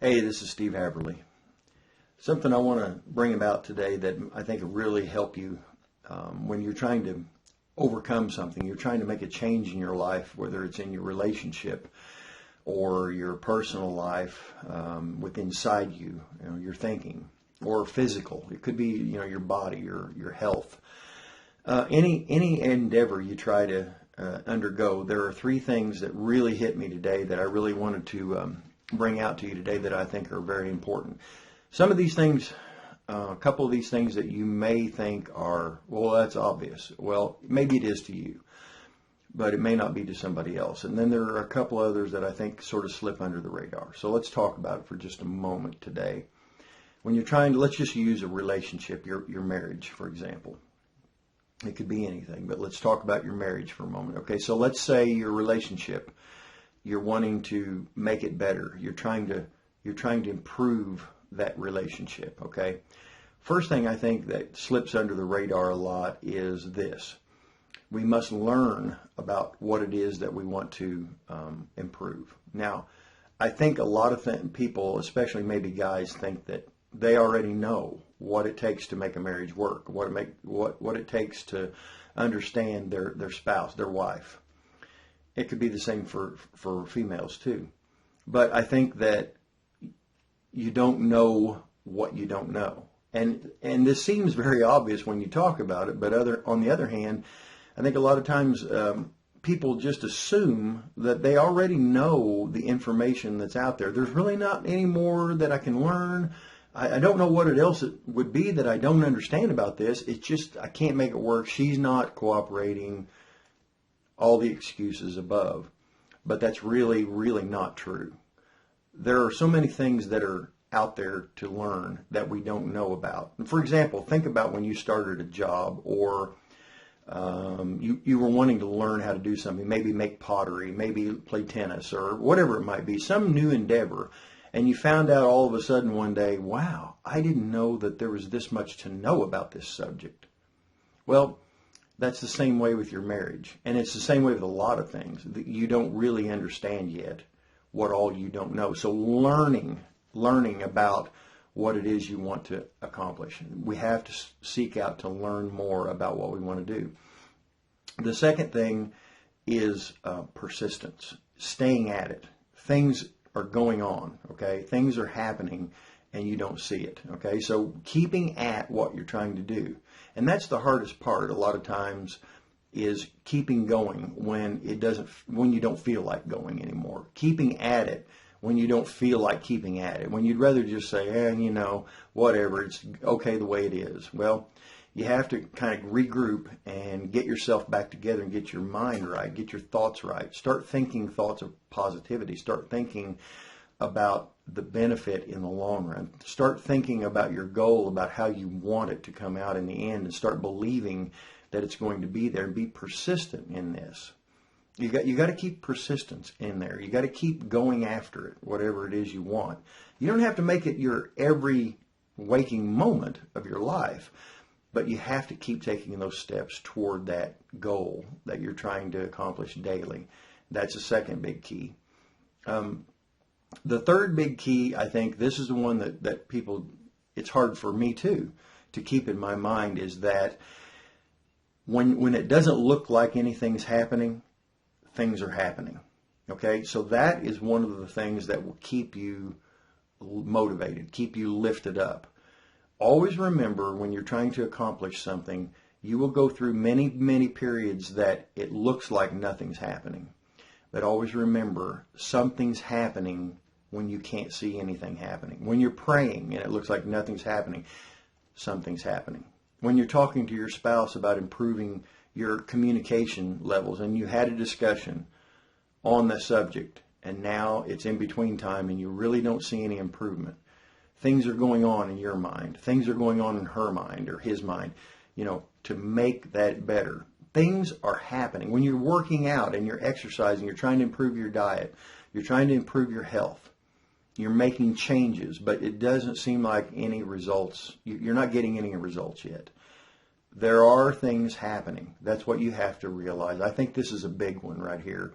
Hey, this is Steve Haverly. Something I want to bring about today that I think will really help you when you're trying to overcome something, you're trying to make a change in your life, whether it's in your relationship or your personal life with inside you, your thinking, or physical. It could be, your body, your health. Any endeavor you try to undergo, there are three things that really hit me today that I really wanted to bring out to you today that I think are very important. Some of these things, a couple of these things that you may think are, well, that's obvious. Well, maybe it is to you, but it may not be to somebody else. And then there are a couple others that I think sort of slip under the radar. So let's talk about it for just a moment today. When you're trying to, let's just use a relationship, your marriage, for example. It could be anything, but let's talk about your marriage for a moment. Okay, so let's say your relationship, you're wanting to make it better. You're trying to improve that relationship, okay? First thing I think that slips under the radar a lot is this. We must learn about what it is that we want to improve. Now, I think a lot of people, especially maybe guys, think that they already know what it takes to make a marriage work, what it takes to understand their spouse, their wife. It could be the same for females too. But I think that you don't know what you don't know. And this seems very obvious when you talk about it, but on the other hand, I think a lot of times people just assume that they already know the information that's out there. There's really not any more that I can learn. I don't know what else it would be that I don't understand about this. It's just I can't make it work. She's not cooperating. All the excuses above. But that's really, really not true. There are so many things that are out there to learn that we don't know about. For example, think about when you started a job or you were wanting to learn how to do something, maybe make pottery, maybe play tennis or whatever it might be, some new endeavor, and you found out all of a sudden one day, wow, I didn't know that there was this much to know about this subject. Well, that's the same way with your marriage, and it's the same way with a lot of things that you don't really understand yet what all you don't know. So learning about what it is you want to accomplish. We have to seek out to learn more about what we want to do. The second thing is persistence, staying at it. Things are going on, okay? Things are happening and you don't see it, okay? So keeping at what you're trying to do. And that's the hardest part a lot of times is keeping going when you don't feel like going anymore. Keeping at it when you don't feel like keeping at it. When you'd rather just say, whatever, it's okay the way it is. Well, you have to kind of regroup and get yourself back together and get your mind right, get your thoughts right. Start thinking thoughts of positivity. Start thinking about the benefit in the long run. Start thinking about your goal, about how you want it to come out in the end, and start believing that it's going to be there, and be persistent in this. You got to keep persistence in there. You got to keep going after it, whatever it is you want. You don't have to make it your every waking moment of your life, but you have to keep taking those steps toward that goal that you're trying to accomplish daily. That's the second big key. The third big key, I think, this is the one that people, it's hard for me too, to keep in my mind, is that when it doesn't look like anything's happening, things are happening. Okay? So that is one of the things that will keep you motivated, keep you lifted up. Always remember when you're trying to accomplish something, you will go through many, many periods that it looks like nothing's happening. But always remember, something's happening when you can't see anything happening. When you're praying and it looks like nothing's happening, something's happening. When you're talking to your spouse about improving your communication levels and you had a discussion on the subject and now it's in between time and you really don't see any improvement, things are going on in your mind. Things are going on in her mind or his mind, to make that better. Things are happening. When you're working out and you're exercising, you're trying to improve your diet, you're trying to improve your health, you're making changes, but it doesn't seem like any results. You're not getting any results yet. There are things happening. That's what you have to realize. I think this is a big one right here.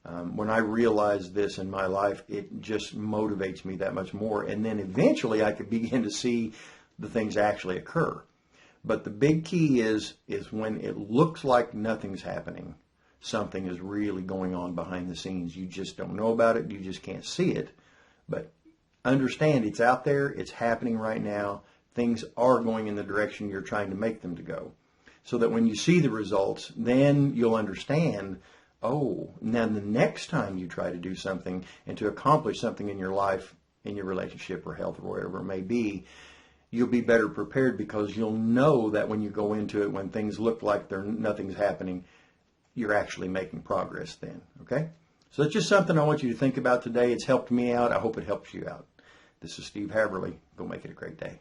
When I realize this in my life, it just motivates me that much more. And then eventually I could begin to see the things actually occur. But the big key is when it looks like nothing's happening, something is really going on behind the scenes. You just don't know about it. You just can't see it. But understand it's out there. It's happening right now. Things are going in the direction you're trying to make them to go. So that when you see the results, then you'll understand, oh, now the next time you try to do something and to accomplish something in your life, in your relationship or health or whatever it may be, you'll be better prepared because you'll know that when you go into it, when things look like nothing's happening, you're actually making progress then, okay? So it's just something I want you to think about today. It's helped me out. I hope it helps you out. This is Steve Haverly. Go make it a great day.